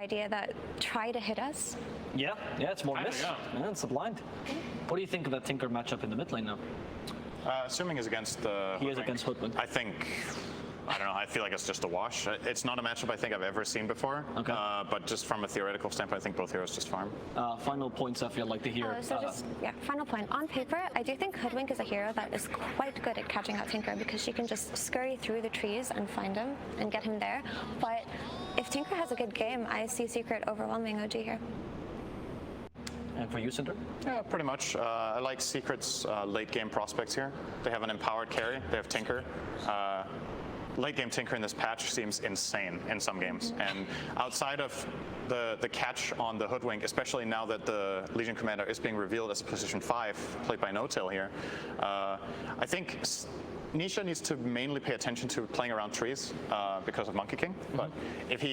idea that try to hit us. Yeah, it's more miss. Yeah, it's a blind. What do you think of that Tinker matchup in the mid lane now? Assuming he's against the He is against Hoodwink. I don't know, I feel like it's just a wash. It's not a matchup I think I've ever seen before. Okay. But just from a theoretical standpoint, I think both heroes just farm. Final points I feel like to hear. Final point. On paper, I do think Hoodwink is a hero that is quite good at catching out Tinker because she can just scurry through the trees and find him and get him there. But if Tinker has a good game, I see Secret overwhelming OG here. And for you, Cinder? Yeah, pretty much. I like Secret's late game prospects here. They have an empowered carry. They have Tinker. Late game Tinker in this patch seems insane in some games. And outside of the catch on the Hoodwink, especially now that the Legion Commander is being revealed as position 5, played by No-Tail here, I think Nisha needs to mainly pay attention to playing around trees because of Monkey King. But if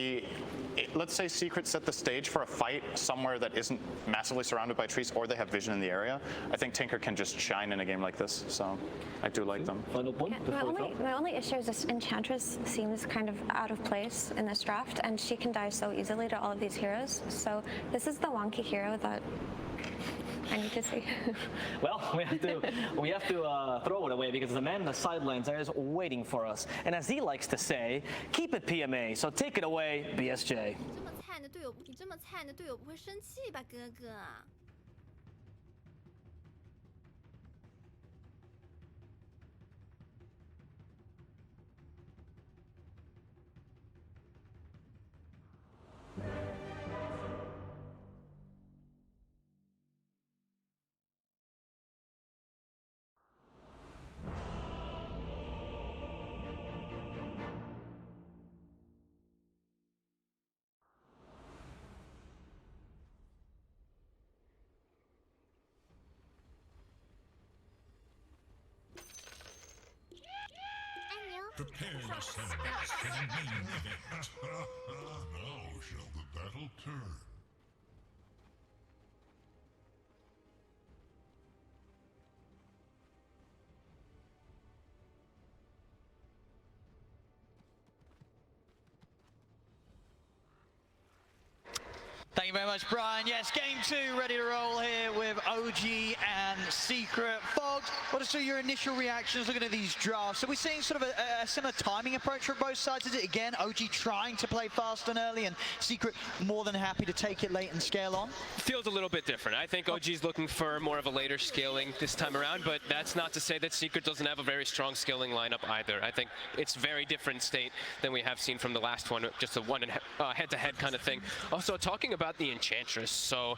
let's say Secret set the stage for a fight somewhere that isn't massively surrounded by trees, or they have vision in the area, I think Tinker can just shine in a game like this. So I do like them. Final point. My only issue is this Enchantress seems kind of out of place in this draft, and she can die so easily to all of these heroes. So this is the wonky hero that I need to see. Well, we have to throw it away because the man in the sidelines there is waiting for us. And as he likes to say, keep it PMA. So take it away, BSJ. 你这么菜的队友不会生气吧，哥哥？ Prepare yourselves for the main event. Now shall the battle turn. Thank you very much, Brian. Yes, game 2 ready to roll here with OG and Secret. Fogged, what are some of your initial reactions looking at these drafts? Are we seeing sort of a similar timing approach from both sides? Is it, again, OG trying to play fast and early and Secret more than happy to take it late and scale on? Feels a little bit different. I think OG's looking for more of a later scaling this time around, but that's not to say that Secret doesn't have a very strong scaling lineup either. I think it's very different state than we have seen from the last one, just a head-to-head kind of thing. Also, talking about the Enchantress, so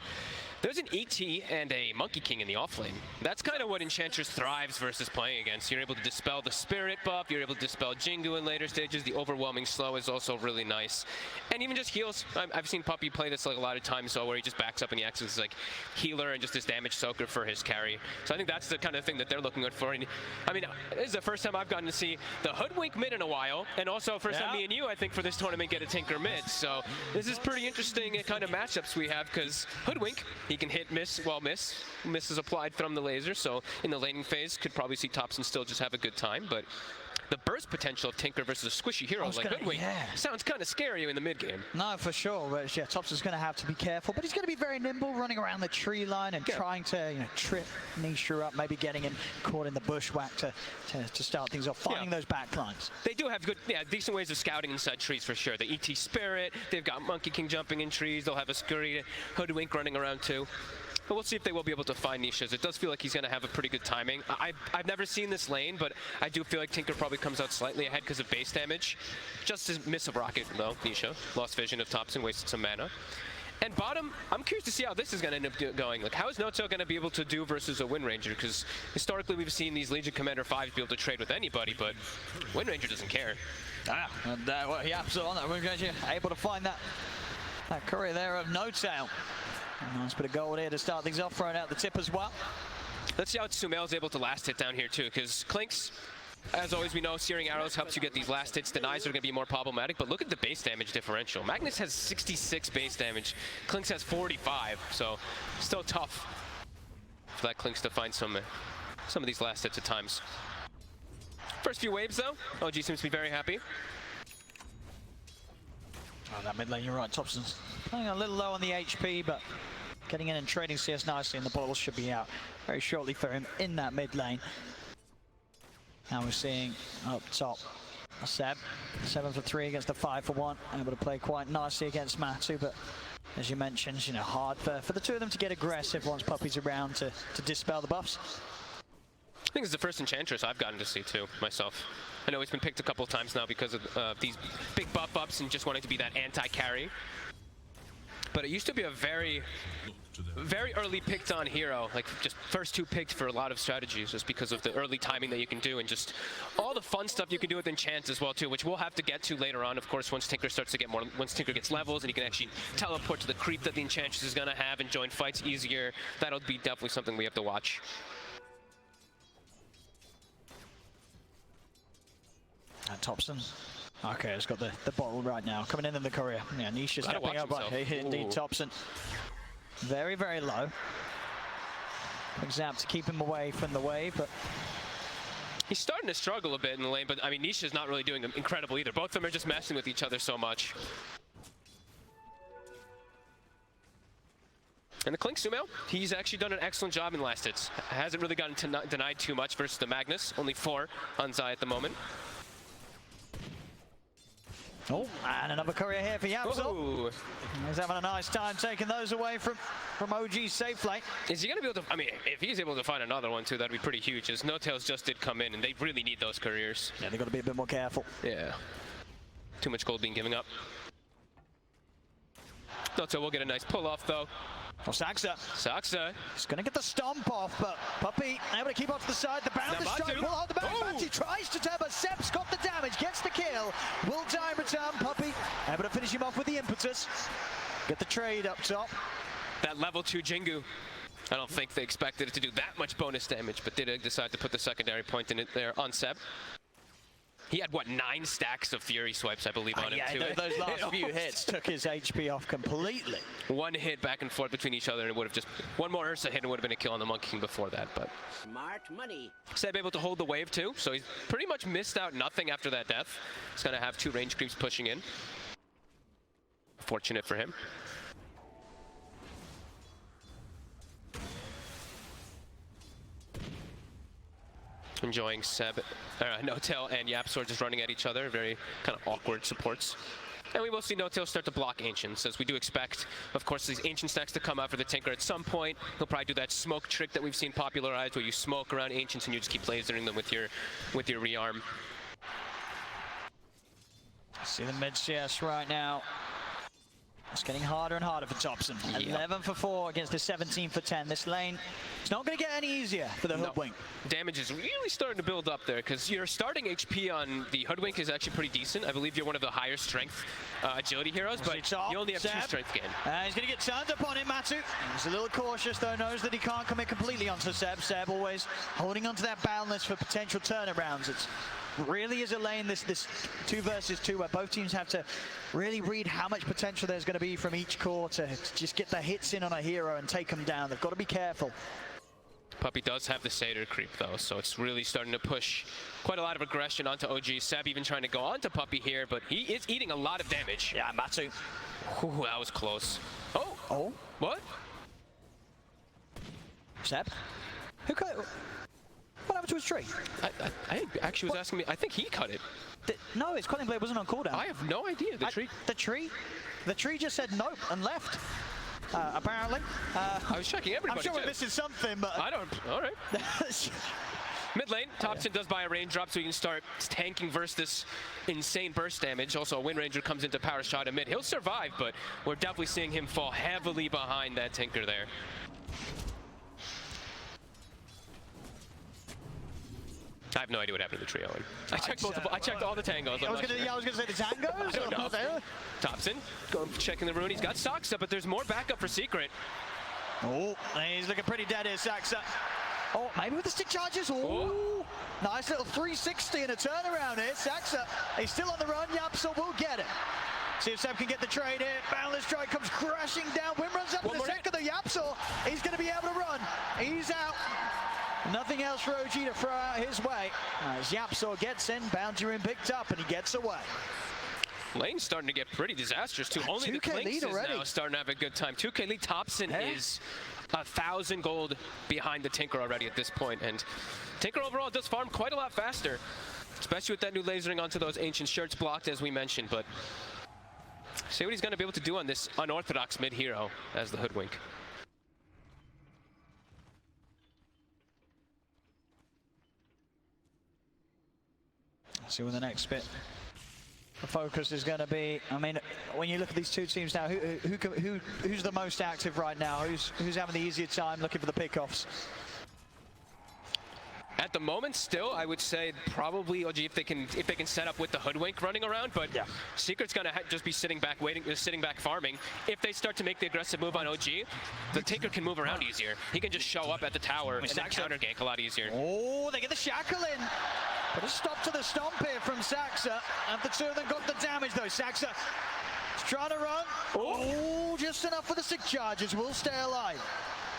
there's an ET and a Monkey King in the offlane. That's kind of what Enchantress thrives versus playing against. You're able to dispel the Spirit buff, you're able to dispel Jingu in later stages, the overwhelming slow is also really nice. And even just heals. I've seen Puppey play this like a lot of times, so where he just backs up and he acts as like healer and just this damage soaker for his carry. So I think that's the kind of thing that they're looking for. And I mean, this is the first time I've gotten to see the Hoodwink mid in a while, and also first time me and you, I think, for this tournament get a Tinker mid. So this is pretty interesting kind of matchups we have, because Hoodwink, he can hit, miss, miss is applied from the laser, so in the laning phase could probably see Thompson still just have a good time, but the burst potential of Tinker versus a squishy hero like Hoodwink sounds kind of scary in the mid game. No, for sure. But yeah, Thompson's going to have to be careful, but he's going to be very nimble, running around the tree line and trying to trip Nisha up, maybe getting him caught in the bushwhack to start things off, finding those back lines. They do have good, decent ways of scouting inside trees for sure. The TSpirit, they've got Monkey King jumping in trees, they'll have a scurry Hoodwink running around too. But we'll see if they will be able to find Nisha's. It does feel like he's going to have a pretty good timing. I've never seen this lane, but I do feel like Tinker probably comes out slightly ahead because of base damage. Just a miss of rocket, though, Nisha. Lost vision of Thompson, wasted some mana. And bottom, I'm curious to see how this is going to end up going. Like, how is No-Tail going to be able to do versus a Wind Ranger? Because historically, we've seen these Legion Commander 5s be able to trade with anybody, but Wind Ranger doesn't care. And YapzOr on that Wind Ranger, able to find that courier there of No-Tail. Nice bit of gold here to start things off, throwing out the tip as well. Let's see how Sumail's able to last hit down here too, because Clinks, as always we know, Searing Arrows helps you get these last hits. Denies are going to be more problematic, but look at the base damage differential. Magnus has 66 base damage, Clinks has 45, so still tough for that Clinks to find some of these last hits at times. First few waves though, OG seems to be very happy. Oh, that mid lane, you're right. Thompson's playing a little low on the HP, but getting in and trading CS nicely, and the ball should be out very shortly for him in that mid lane. Now we're seeing up top Seb, 7 for 3 against the 5 for 1, able to play quite nicely against Matu, but as you mentioned, you know, hard for the two of them to get aggressive once Puppey's around to dispel the buffs. I think it's the first Enchantress I've gotten to see too, myself. I know he's been picked a couple of times now because of these big buff ups and just wanting to be that anti-carry. But it used to be a very early picked on hero, like just first 2 picked for a lot of strategies just because of the early timing that you can do and just all the fun stuff you can do with enchants as well too, which we'll have to get to later on, of course, once Tinker starts to get more, once Tinker gets levels and you can actually teleport to the creep that the Enchantress is going to have and join fights easier. That'll be definitely something we have to watch. And Thompson. Okay, it's got the bottle right now. Coming in the courier. Yeah, Nisha stepping up, but indeed Thompson. Very, very low. Zap to keep him away from the wave, but he's starting to struggle a bit in the lane, but I mean, Nisha's not really doing incredible either. Both of them are just messing with each other so much. And the Klink Sumail, he's actually done an excellent job in last hits. Hasn't really gotten denied too much versus the Magnus. Only 4 on Zai at the moment. Oh, and another courier here for YapzOr. He's having a nice time taking those away from OG's safe lane. Is he going to be able to, I mean, if he's able to find another one too, that'd be pretty huge, as No-Tails just did come in, and they really need those couriers. Yeah, they've got to be a bit more careful. Yeah. Too much gold being given up. No-Tail will get a nice pull-off, though. Oh, Saxa. He's going to get the stomp off, but Puppey able to keep off to the side. The bound is strong. Pull out the bound. He tries to turn, but Seb's got the damage, gets the kill. Will die in return. Puppey able to finish him off with the impetus. Get the trade up top. That level 2 Jingu. I don't think they expected it to do that much bonus damage, but did decide to put the secondary point in it there on Seb. He had, what, 9 stacks of Fury swipes, I believe, on him, too. Yeah, those last few hits took his HP off completely. 1 hit back and forth between each other, and it would have just... One more Ursa hit and would have been a kill on the Monkey King before that, but... Smart money. Seb able to hold the wave, too, so he's pretty much missed out nothing after that death. He's going to have 2 range creeps pushing in. Fortunate for him. Enjoying Seb, No-Tail and YapzOr just running at each other, very kind of awkward supports. And we will see No-Tail start to block Ancients, as we do expect, of course, these Ancient stacks to come out for the Tinker at some point. He'll probably do that smoke trick that we've seen popularized, where you smoke around Ancients and you just keep lasering them with your rearm. See the mid CS right now. It's getting harder and harder for Thompson. Yep. 11 for 4 against the 17 for 10. This lane, it's not going to get any easier for the Hoodwink. Damage is really starting to build up there, because your starting HP on the Hoodwink is actually pretty decent. I believe you're one of the higher strength agility heroes, but you only have 2 strength gain. He's going to get turned up on him, Matu. He's a little cautious, though, knows that he can't commit completely onto Seb. Seb always holding onto that boundless for potential turnarounds. It's really is a lane, this 2 versus 2, where both teams have to really read how much potential there's going to be from each core to just get the hits in on a hero and take them down. They've got to be careful. Puppey does have the Satyr creep, though, so it's really starting to push quite a lot of aggression onto OG. Seb even trying to go onto Puppey here, but he is eating a lot of damage. Yeah, Matu. Ooh, that was close. Oh. What? Seb? What happened to his tree? I actually was asking me. I think he cut it. No, his Quelling Blade wasn't on cooldown. I have no idea. The tree just said nope and left. Apparently. I was checking everybody. I'm sure we're missing something, but I don't. All right. Mid lane, Thompson does buy a range drop, so he can start tanking versus this insane burst damage. Also, a Wind Ranger comes into power shot amid. He'll survive, but we're definitely seeing him fall heavily behind that Tinker there. I have no idea what happened to the trio. I checked I checked all the tangos. I was gonna say the tangos. I don't know. Thompson checking the rune. He's got Saxa, but there's more backup for Secret. Oh, he's looking pretty dead here, Saxa. Oh, maybe with the stick charges. Oh, nice little 360 and a turnaround here. Saxa, he's still on the run. YapzOr will get it. See if Seb can get the trade here. Boundless Strike comes crashing down. Wim runs up in the second of YapzOr. He's going to be able to run. He's out. Nothing else for OG to throw out his way. As YapzOr gets in, bounty rune picked up, and he gets away. Lane's starting to get pretty disastrous too. Only the 2K Quincy lead is already. now starting to have a good time. 2K lead. Thompson is 1,000 gold behind the Tinker already at this point, and Tinker overall does farm quite a lot faster, especially with that new lasering onto those ancient shirts blocked as we mentioned. But see what he's going to be able to do on this unorthodox mid hero as the Hoodwink. See what the next bit the focus is going to be. I mean, when you look at these two teams now, who's the most active right now? Who's having the easier time looking for the pickoffs? At the moment, still, I would say probably OG if they can set up with the Hoodwink running around. But yeah. Secret's gonna just be sitting back, sitting back farming. If they start to make the aggressive move on OG, the Tinker can move around easier. He can just show up at the tower and then counter gank a lot easier. Oh, they get the shackle in. But a stop to the stomp here from Saxa. And the two of them got the damage though. Saxa is trying to run. Oh, just enough for the 6 charges. Will stay alive.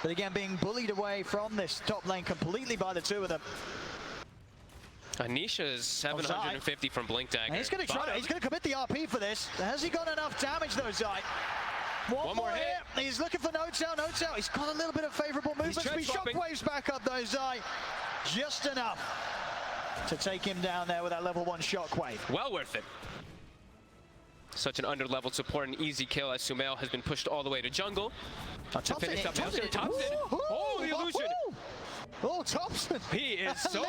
But again, being bullied away from this top lane completely by the two of them. Nisha is 750 from Blink Dagger. And he's going to try. He's going to commit the RP for this. Has he got enough damage though, Zai? One more hit. He's looking for notes out. He's got a little bit of favorable movement. He shockwaves back up though, Zai. Just enough to take him down there with that level 1 shockwave. Well worth it. Such an under-leveled support, an easy kill as Sumail has been pushed all the way to jungle. To finish up Thompson. Oh, the illusion! Oh, Thompson! He is so...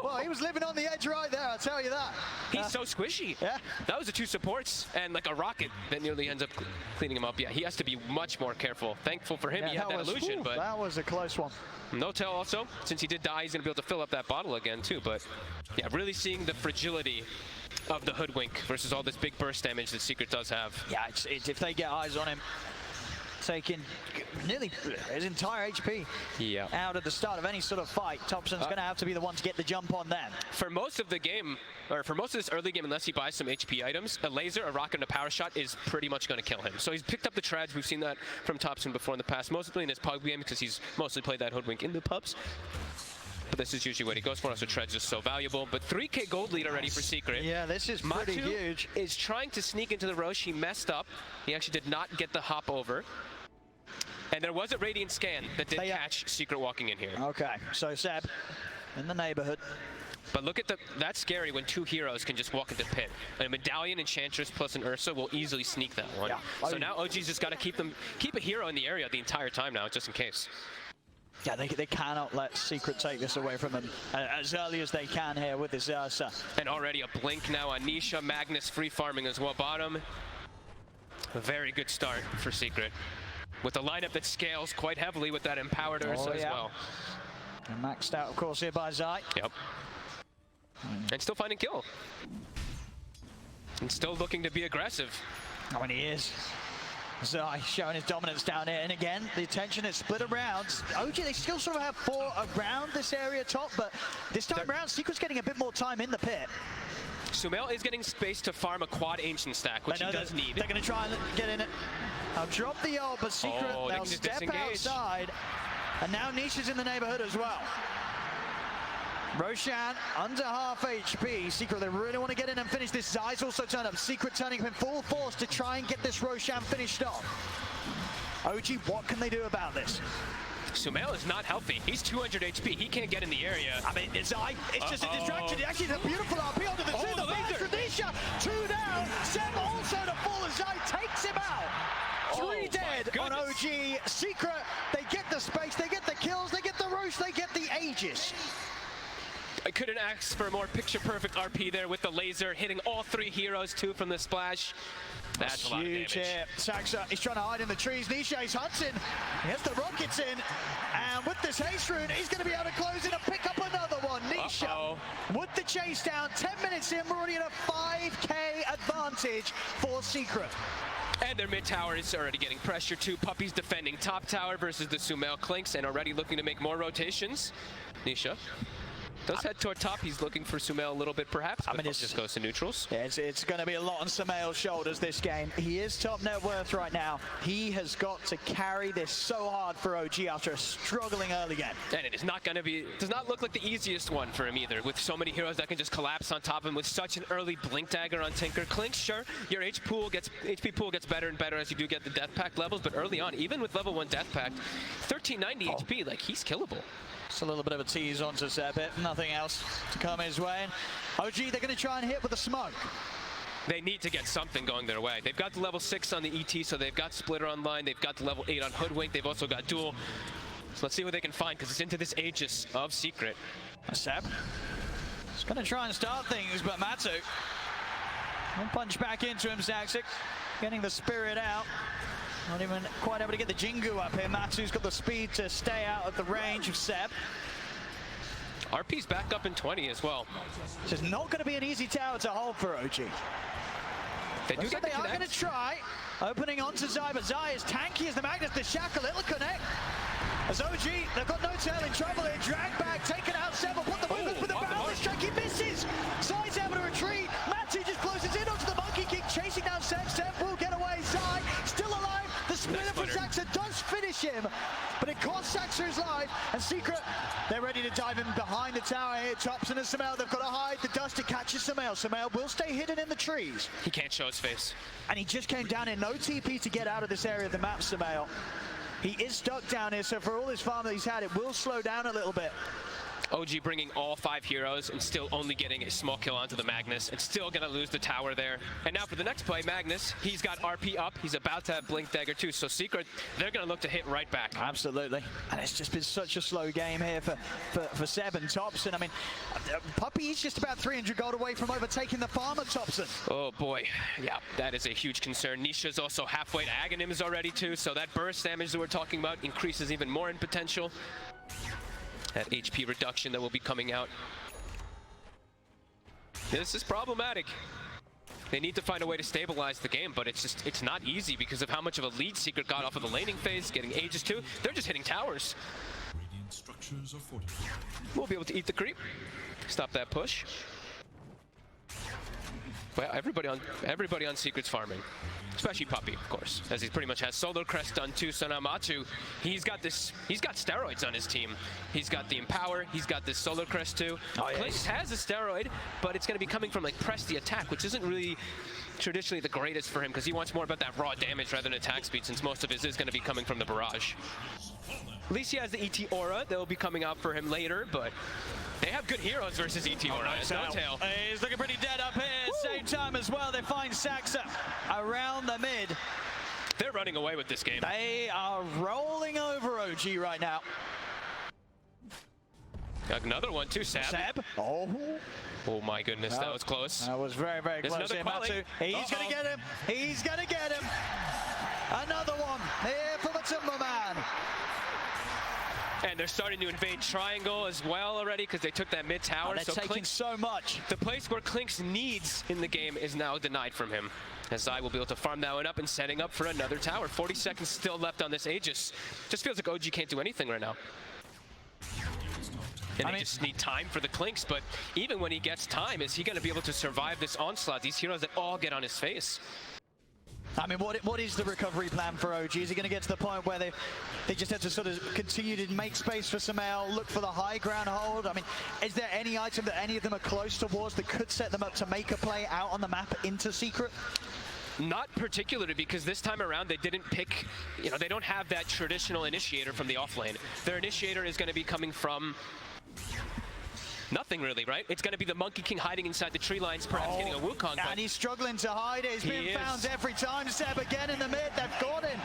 Well, he was living on the edge right there, I'll tell you that. He's so squishy. Yeah. That was the 2 supports and like a rocket that nearly ends up cleaning him up. Yeah, he has to be much more careful. Thankful for him, he had that illusion, but... That was a close one. No tell also, since he did die, he's going to be able to fill up that bottle again too, but yeah, really seeing the fragility of the Hoodwink versus all this big burst damage that Secret does have. Yeah, it's if they get eyes on him, taking nearly his entire HP out at the start of any sort of fight, Thompson's going to have to be the one to get the jump on them. For most of the game, or for most of this early game, unless he buys some HP items, a laser, a rocket, and a power shot is pretty much going to kill him. So he's picked up the treads. We've seen that from Thompson before in the past, mostly in his pub game because he's mostly played that Hoodwink in the pubs. But this is usually what he goes for, so treads is so valuable. But 3K gold lead already for Secret. Yeah, this is pretty huge. Is trying to sneak into the Roche. He messed up. He actually did not get the hop over. And there was a Radiant scan that did catch Secret walking in here. Okay, so Seb in the neighborhood. But look at that's scary when 2 heroes can just walk into pit. A Medallion, Enchantress plus an Ursa will easily sneak that one. Yeah. So now OG's just got to keep a hero in the area the entire time now, just in case. Yeah, they cannot let Secret take this away from them as early as they can here with this Ursa. And already a blink now on Nisha. Magnus free farming as well bottom. A very good start for Secret. With a lineup that scales quite heavily with that empowered Ursa as well. And maxed out, of course, here by Zai. Yep. And still finding kill. And still looking to be aggressive. Oh, and he is. Zai showing his dominance down here. And again, the attention is split around. OG, they still sort of have 4 around this area top, but this time around, Secret's getting a bit more time in the pit. Sumail is getting space to farm a quad ancient stack, which he does need. They're going to try and get in it. I'll drop the ult, but Secret, they'll step outside. And now Nisha's in the neighborhood as well. Roshan under half HP. Secret, they really want to get in and finish this. Zai's also turned up. Secret turning up in full force to try and get this Roshan finished off. OG, what can they do about this? Sumail is not healthy. He's 200 HP. He can't get in the area. I mean, it's just a distraction. Actually, it's a beautiful RP onto the two. The laser. Nisha, 2 down. Seb also to fall as Zai takes him out. 3 dead on OG. Secret, they get the space, they get the kills, they get the Roche, they get the Aegis. I couldn't ask for a more picture-perfect RP there with the laser, hitting all 3 heroes too from the splash. That's a lot of damage. Saxa, he's trying to hide in the trees. Nisha is hunting. He has the rockets in. And with this haste rune, he's going to be able to close in and pick up another one. Nisha with the chase down. 10 minutes in, we're already at a 5K advantage for Secret. And their mid tower is already getting pressure too. Puppey's defending top tower versus the Sumail Clinks and already looking to make more rotations. Nisha Does head toward top. He's looking for Sumail a little bit, perhaps. I mean, it just goes to neutrals. Yeah, it's going to be a lot on Sumail's shoulders this game. He is top net worth right now. He has got to carry this so hard for OG after a struggling early game. And it is not going to be, does not look like the easiest one for him either, with so many heroes that can just collapse on top of him with such an early blink dagger on Tinker. Clinks, sure, your HP pool gets better and better as you do get the death pact levels, but early on, even with level 1 death pact, 1390 HP, like he's killable. Just a little bit of a tease onto Abed, nothing else to come his way. OG, they're going to try and hit with a smoke. They need to get something going their way. They've got the level 6 on the ET, so they've got Splitter online. They've got the level 8 on Hoodwink. They've also got Duel. So let's see what they can find, because it's into this Aegis of Secret. Seb is going to try and start things, but Matu will punch back into him. Zaxic getting the spirit out. Not even quite able to get the Jingu up here. Matu's got the speed to stay out of the range of Seb. RP's back up in 20 as well. This is not going to be an easy tower to hold for OG. They do get the are going to try. Opening onto Zai, but Zai is tanky as the Magnus. The Shackle, it'll connect. As OG, they've got no tail in trouble here. Drag back, taken out Seb, will put the movement with the boundless strike. He misses. Zai's able to retreat. Matu just closes in onto the Monkey King, chasing down Seb. Seb will get away. Zai still alive. The Splitter from Saxa does finish him, but it costs Saxa his life. And Secret, they're ready to dive in behind the tower here. Thompson and Sumail, they've got to hide. The dust, it catches Sumail. Sumail will stay hidden in the trees. He can't show his face. And he just came down here. No TP to get out of this area of the map, Sumail. He is stuck down here, so for all his farm that he's had, it will slow down a little bit. OG bringing all 5 heroes and still only getting a small kill onto the Magnus and still gonna lose the tower there. And now for the next play, Magnus, he's got RP up. He's about to have Blink Dagger too. So Secret, they're gonna look to hit right back. Absolutely. And it's just been such a slow game here for Seb and Thompson. I mean, Puppey is just about 300 gold away from overtaking the farm at Thompson. Oh boy, yeah, that is a huge concern. Nisha's also halfway to Aghanims already too, so that burst damage that we're talking about increases even more in potential. That HP reduction that will be coming out. This is problematic. They need to find a way to stabilize the game, but it's not easy because of how much of a lead Secret got off of the laning phase, getting Aegis too. They're just hitting towers. Radiant structures are fortified. We'll be able to eat the creep. Stop that push. Well, everybody on Secret's farming. Especially Puppey, of course, as he pretty much has Solar Crest done too. So now Matu, he's got steroids on his team. He's got the Empower, he's got this Solar Crest too. Oh, yes. Clinks has a steroid, but it's going to be coming from like press the attack, which isn't really traditionally the greatest for him because he wants more about that raw damage rather than attack speed, since most of his is going to be coming from the barrage. At least he has the ET Aura that will be coming out for him later, but they have good heroes versus ET Aura. No tail. He's looking pretty dead up here. Same time as well, they find Saxa around the mid. They're running away with this game. They are rolling over OG right now. Got another one too, Seb. Oh. Oh my goodness, that was close. That was very, very There's close here, Matu. He's going to get him. He's going to get him. Another one here for MATUMBAMAN. And they're starting to invade Triangle as well already because they took that mid tower. They're taking so much. The place where Clinks needs in the game is now denied from him. As Zai will be able to farm that one up and setting up for another tower. 40 seconds still left on this Aegis. Just feels like OG can't do anything right now. And they just need time for the Clinks, but even when he gets time, is he going to be able to survive this onslaught? These heroes that all get on his face. I mean, what is the recovery plan for OG? Is he going to get to the point where they just have to sort of continue to make space for Sumail, look for the high ground hold? I mean, is there any item that any of them are close towards that could set them up to make a play out on the map into Secret? Not particularly, because this time around they didn't pick, they don't have that traditional initiator from the offlane. Their initiator is going to be coming from nothing really, right? It's going to be the Monkey King hiding inside the tree lines, perhaps getting a Wukong. And he's struggling to hide it. He's being found every time. Seb again in the mid. They've got him.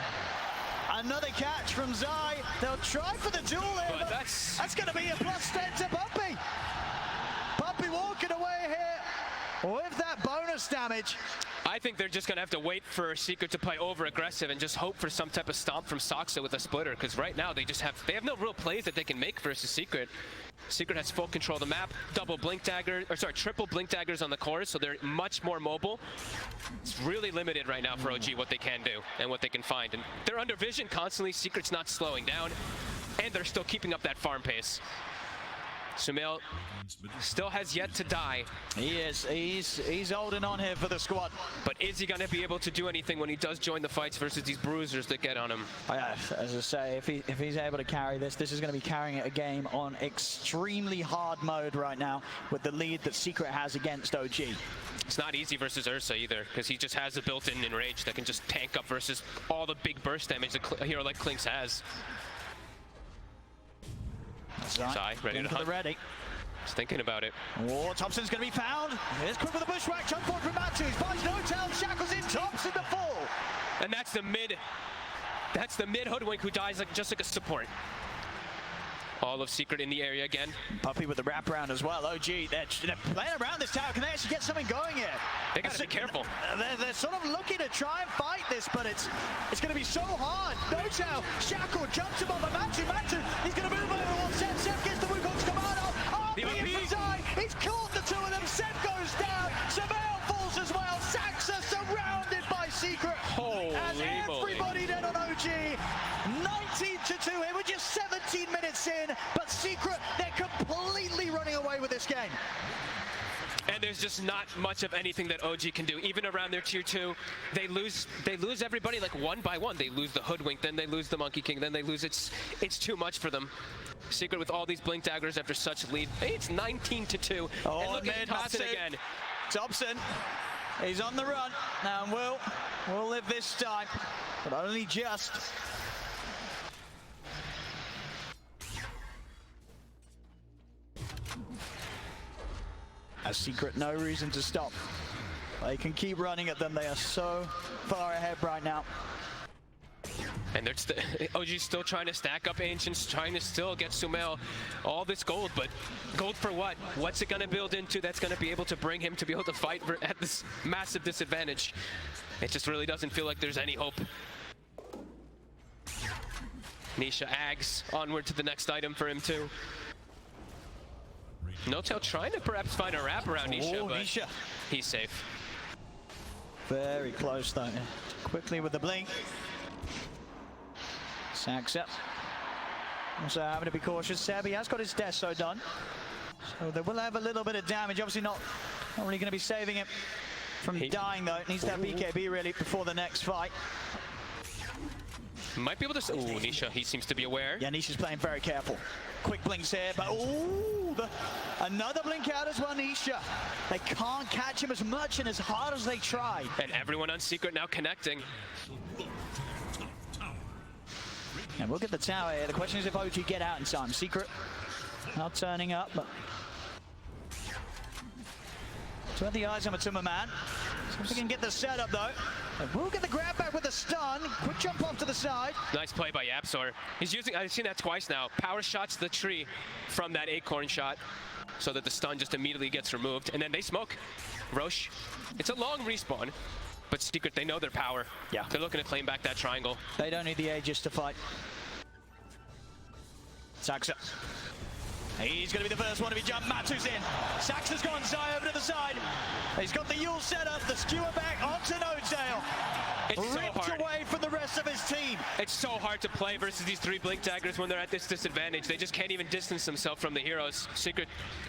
Another catch from Zai. They'll try for the duel here, but that's going to be a +10 to Puppey. Puppey walking away here with that bonus damage. I think they're just going to have to wait for Secret to play over-aggressive and just hope for some type of stomp from Saxa with a splitter, because right now they have no real plays that they can make versus Secret. Secret has full control of the map, triple blink daggers on the cores, so they're much more mobile. It's really limited right now for OG what they can do and what they can find. And they're under vision constantly. Secret's not slowing down, and they're still keeping up that farm pace. Sumail still has yet to die. He is. He's holding on here for the squad. But is he going to be able to do anything when he does join the fights versus these bruisers that get on him? As I say, if he's able to carry this is going to be carrying a game on extremely hard mode right now with the lead that Secret has against OG. It's not easy versus Ursa either, because he just has a built-in enrage that can just tank up versus all the big burst damage that a hero like Klinks has. Zai, ready to hunt. Ready. Just thinking about it. Oh, Thompson's going to be found. Here's Quick with a bushwhack. Jump forward from Matu. Finds no tail. Shackles in. Thompson to fall. And that's the mid. That's the mid hoodwink who dies just like a support. All of Secret in the area again. Puppey with the wraparound as well. OG, they're playing around this tower. Can they actually get something going here? They gotta be careful. They're sort of looking to try and fight this, but it's going to be so hard. No tail. Shackle jumps him on the Matu. He's going to move over on Seth. Seth gets the Wukong's command up. Oh, the Zai. He's caught the two of them. Seth goes down. Sumail falls as well. Saxa surrounded by Secret. Holy and everybody dead on OG. 19-2 here. We're just 17 minutes in, but Secret, they're completely running away with this game. And there's just not much of anything that OG can do. Even around their tier 2, they lose everybody like one by one. They lose the hoodwink, then they lose the Monkey King, then they lose. It's too much for them. Secret with all these blink daggers after such lead. Hey, it's 19-2. Oh, and look at Thompson again. Thompson, he's on the run. Now we'll live this time, but only just. A Secret, no reason to stop. They can keep running at them. They are so far ahead right now. And OG's still trying to stack up Ancients, trying to still get Sumail all this gold, but gold for what? What's it going to build into that's going to be able to bring him to be able to fight at this massive disadvantage? It just really doesn't feel like there's any hope. Nisha Ags onward to the next item for him too. No-Tail trying to perhaps find a wrap around Nisha, but Nisha. He's safe. Very close though. Quickly with the blink. Saxa. Also having to be cautious. Seb, he has got his Deso done. So they will have a little bit of damage. Obviously not really going to be saving him from dying though. It needs to have BKB really before the next fight. Might be able to... Ooh, Nisha, he seems to be aware. Yeah, Nisha's playing very careful. Quick blinks here, but another blink out as well, Nisha. They can't catch him as much and as hard as they try. And everyone on Secret now connecting. And we'll get the tower here. The question is if OG get out in time. Secret not turning up, but... Turn the eyes on MATUMBAMAN. See if they can get the setup though. And we'll get the grab back with the stun. Quick jump off to the side. Nice play by YapzOr. He's using, I've seen that twice now. Power shots the tree from that acorn shot so that the stun just immediately gets removed. And then they smoke. Roche, it's a long respawn, but Secret, they know their power. Yeah. They're looking to claim back that triangle. They don't need the Aegis to fight. Saxa. He's going to be the first one to be jumped. Matu's in. Saxa's gone. Zai over to the side. He's got the Yule set up. The skewer back onto No-Tail. It's so hard. Away from the rest of his team. It's so hard to play versus these three blink daggers when they're at this disadvantage. They just can't even distance themselves from the heroes. Secret,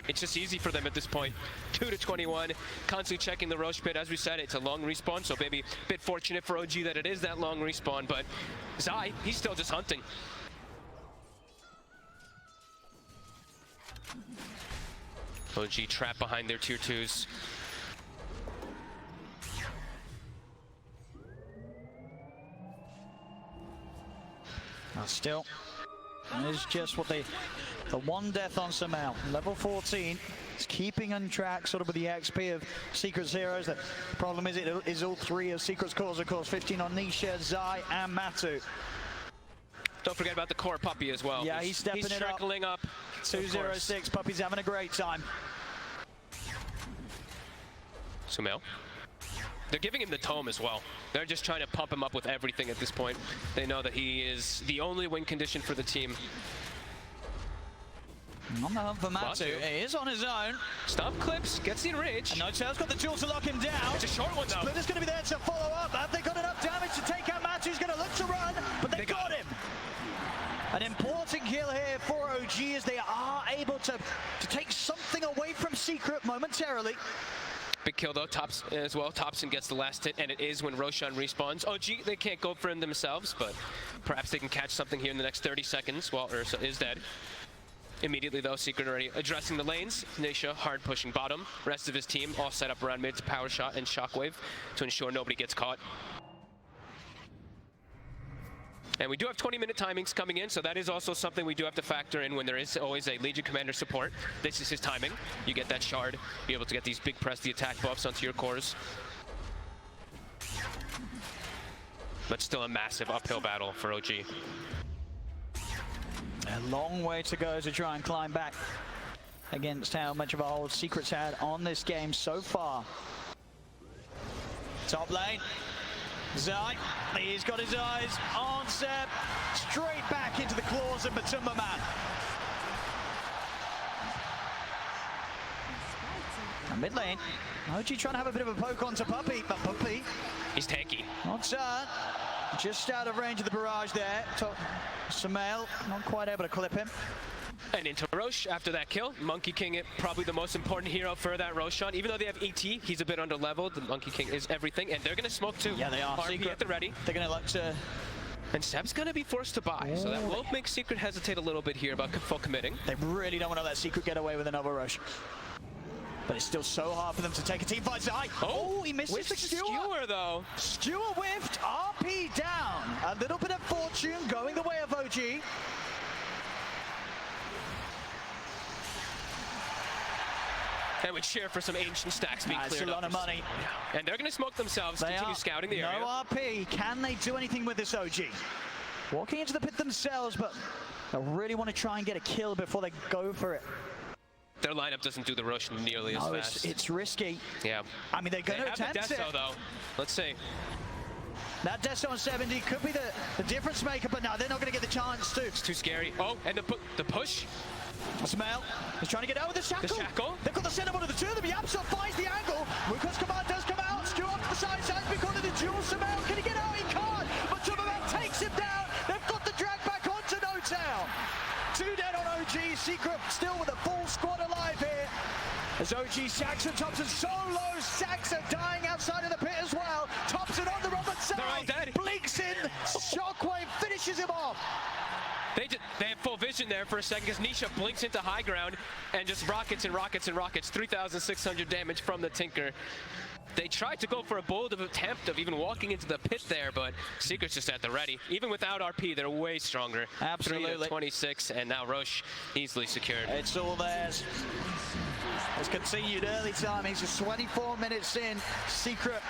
it's just easy for them at this point. 2-21, constantly checking the Roche pit. As we said, it's a long respawn, so maybe a bit fortunate for OG that it is that long respawn, but Zai, he's still just hunting. OG trapped behind their tier 2s. Still, it is just what the one death on Sumail. Level 14. It's keeping on track sort of with the XP of Secret's heroes. The problem is it is all three of Secret's cores, of course. 15 on Nisha, Zai, and Matu. Don't forget about the core Puppey as well. Yeah, he's stepping it up. Trickling up. 206, Puppey's having a great time. Sumail. They're giving him the tome as well. They're just trying to pump him up with everything at this point. They know that he is the only win condition for the team. On the hunt for Matu. He is on his own. Stop clips, gets the enrage. And No-Tail's got the tools to lock him down. It's a short one though. Splinter's going to be there to follow up. Have they got enough damage to take out Matu? He's going to look to run, but they got him. An important kill here here for OG as they are able to take something away from Secret momentarily. Big kill though, Tops as well. Thompson gets the last hit, and it is when Roshan respawns. OG, they can't go for him themselves, but perhaps they can catch something here in the next 30 seconds while Ursa is dead. Immediately though, Secret already addressing the lanes. Nisha hard pushing bottom. Rest of his team all set up around mid to power shot and shockwave to ensure nobody gets caught. And we do have 20-minute timings coming in, so that is also something we do have to factor in when there is always a Legion Commander support. This is his timing. You get that shard, be able to get these big press the attack buffs onto your cores. But still a massive uphill battle for OG. A long way to go to try and climb back against how much of a hold Secret's had on this game so far. Top lane. Zai, he's got his eyes on Seb, straight back into the claws of MATUMBAMAN. And mid lane, OG trying to have a bit of a poke onto Puppey, but Puppey, he's tanky. Not just out of range of the barrage there. Samael, not quite able to clip him. And into Rosh after that kill. Monkey King, probably the most important hero for that Roshan. Even though they have ET, he's a bit under-leveled. The Monkey King is everything, and they're going to smoke too. Yeah, they are. RP Secret at the ready. They're going to look to... And Seb's going to be forced to buy, so that will make Secret hesitate a little bit here about full committing. They really don't want to let Secret get away with another rush. But it's still so hard for them to take a team fight. Zai. Oh, he misses the skewer though. Skewer whiffed, RP down. A little bit of fortune going the way of OG. And would cheer for some ancient stacks being cleared up. That's a lot of money. And they're going to smoke themselves, continue scouting the area. No RP. Can they do anything with this OG? Walking into the pit themselves, but they really want to try and get a kill before they go for it. Their lineup doesn't do the rush nearly as fast. It's risky. Yeah. I mean, they're going to attempt it. Though. Let's see. That Deso on 70 could be the difference maker, but no, they're not going to get the chance to. It's too scary. Oh, and the push. Samael is trying to get out with the shackle. The shackle. They've got the center one of the two of them. YapzOr finds the angle. Lucas Command does come out. Skew off to the side. Side's been caught in the duel. Samael, can he get out? He can't. But MATUMBAMAN takes him down. They've got the drag back onto NoTown. 2 dead on OG. Secret still with a full squad alive here. As OG Saxon, Thompson so low. Saxon dying outside of the pit as well. Thompson on the run, but side. Blinks in. Shockwave finishes him off. They have full vision there for a second because Nisha blinks into high ground and just rockets and rockets and rockets. 3,600 damage from the Tinker. They tried to go for a bold attempt of even walking into the pit there, but Secret's just at the ready. Even without RP, they're way stronger. Absolutely. 3 to 26, and now Roche easily secured. It's all theirs. As continued early timings, just 24 minutes in. Secret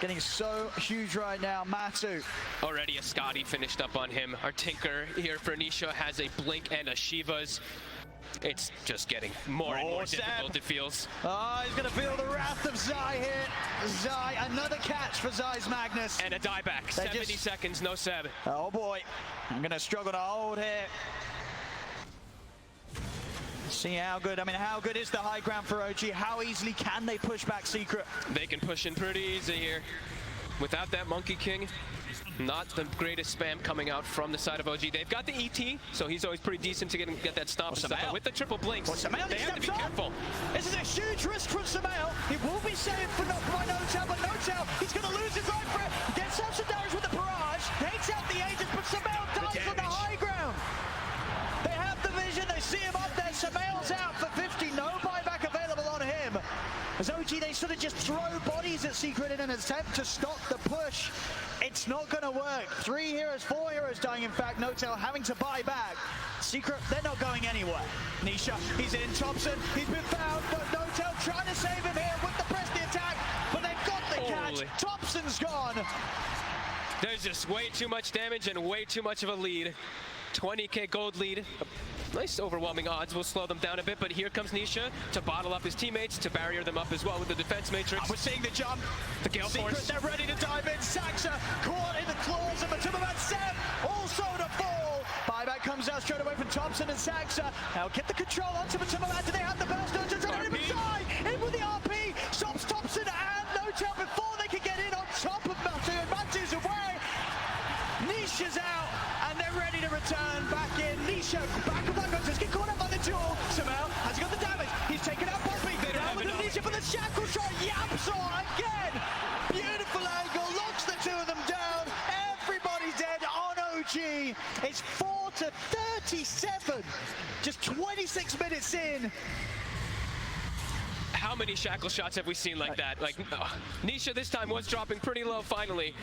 getting so huge right now. Matu. Already a Scotty finished up on him. Our Tinker here for Nisha has a Blink and a Shiva's. It's just getting more and more difficult, it feels. Oh, he's going to feel the wrath of Zai here. Zai, another catch for Zai's Magnus. And a dieback. 70 seconds, no Seb. Oh boy, I'm going to struggle to hold here. See how good, how good is the high ground for OG? How easily can they push back Secret? They can push in pretty easy here. Without that Monkey King, not the greatest spam coming out from the side of OG. They've got the ET, so he's always pretty decent to get that stomp and stuff. But with the triple blinks, they have to be careful. This is a huge risk from Samael. He will be saved by NoTown, but NoTown, he's going to lose his life for it. Gets out some damage with the barrage, takes out the agents, but Samael dies on the high ground. They have the vision, they see him up there. Samael's out for 50, no buyback available on him. As OG, they sort of just throw bodies at Secret in an attempt to stop the push. It's not going to work. 3 heroes, 4 heroes dying, in fact. NoTown having to buy back. Secret, they're not going anywhere. Nisha, he's in. Thompson, he's been found, but NoTown trying to save him here with the press the attack, but they've got the catch. Thompson's gone. There's just way too much damage and way too much of a lead. 20k gold lead. Nice overwhelming odds will slow them down a bit, but here comes Nisha to bottle up his teammates, to barrier them up as well with the defense matrix. We're seeing the jump. The Gale Force. They're ready to dive in. Saxa caught in the claws of MATUMBAMAN. Seb also to fall. Buyback comes out straight away from Thompson and Saxa. Now get the control onto MATUMBAMAN. Do they have the burst? In with the RP. Stops Thompson and NoTown before they can get in on top of Matu. Matu's away. Nisha's out. And they're ready to return back in. Nisha, back of that gun, just get caught up by the duel. Somehow, has he got the damage? He's taken out Puppey. Down with Nisha for the shackle shot. YapzOr again. Beautiful angle, locks the two of them down. Everybody's dead on OG. It's 4-37. Just 26 minutes in. How many shackle shots have we seen like that? Like, Nisha this time was dropping pretty low finally,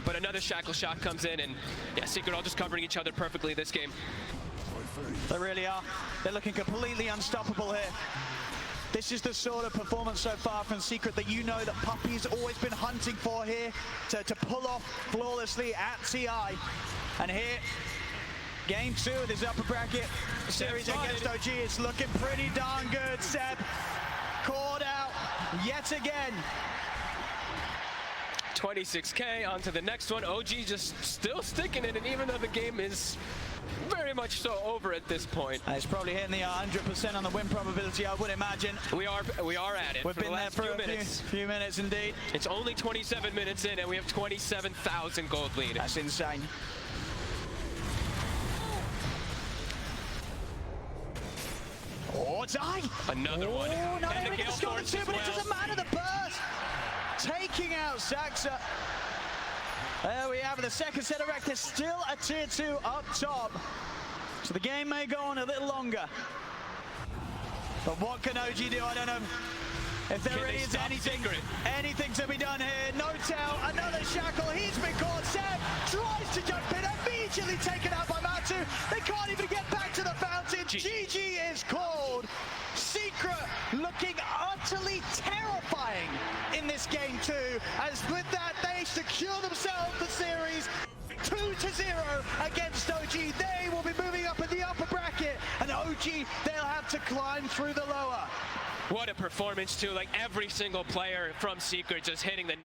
but another shackle shot comes in, and yeah, Secret all just covering each other perfectly this game. They really are. They're looking completely unstoppable here. This is the sort of performance so far from Secret that you know that Puppey's always been hunting for here to pull off flawlessly at TI. And here, game 2 of this upper bracket series against OG. It's looking pretty darn good, Seb. Caught out yet again. 26K onto the next one. OG just still sticking in it, even though the game is very much so over at this point. It's probably hitting the 100% on the win probability, I would imagine. We are at it. We've been there for a few minutes indeed. It's only 27 minutes in, and we have 27,000 gold lead. That's insane. Oh, die! Another one. Oh, not and able to score the two, but it doesn't matter. The burst taking out Saxa. There we have it. The second set of Rector, still a tier 2 up top. So the game may go on a little longer. But what can OG do? I don't know if there really is anything to be done here. No tell, another shackle. He's been caught. Seb tries to jump in, immediately taken out by Matu. They can't even get back to the fountain. GG is called. Secret looking utterly terrifying in this game 2. As with that, they secure themselves the series 2-0 against OG. They will be moving up in the upper bracket, and OG, they'll have to climb through the lower. What a performance too, like every single player from Secret just hitting the